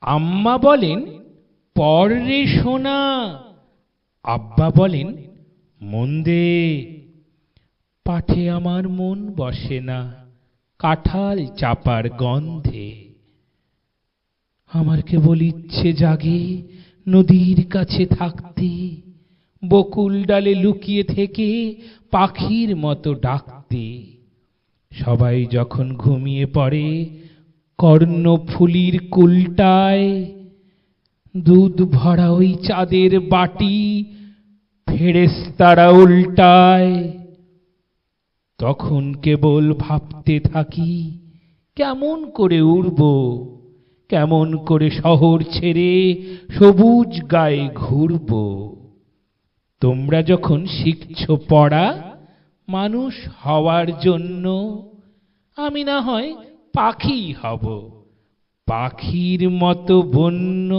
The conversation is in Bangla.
আম্মা বলেন, পড় রে সোনা। আব্বা বলেন, মন দে। পাঠে আমার মন বসে না, কাঁঠাল চাপার গন্ধে। আমার কেবল ইচ্ছে জাগে নদীর কাছে থাকতে, বকুল ডালে লুকিয়ে থেকে পাখির মতো ডাকতে। সবাই যখন ঘুমিয়ে পড়ে কর্ণফুলীর কুলটায়, দুধ ভরা ওই চাঁদের বাটি ফেরেশতারা উল্টায়। তখন কেবল ভাবতে থাকি, কেমন করে উড়ব, কেমন করে শহর ছেড়ে সবুজ গায়ে ঘুরব। তোমরা যখন শিখছ পড়া মানুষ হওয়ার জন্য, আমি না হয় পাখি হব, পাখির মতো বন্য।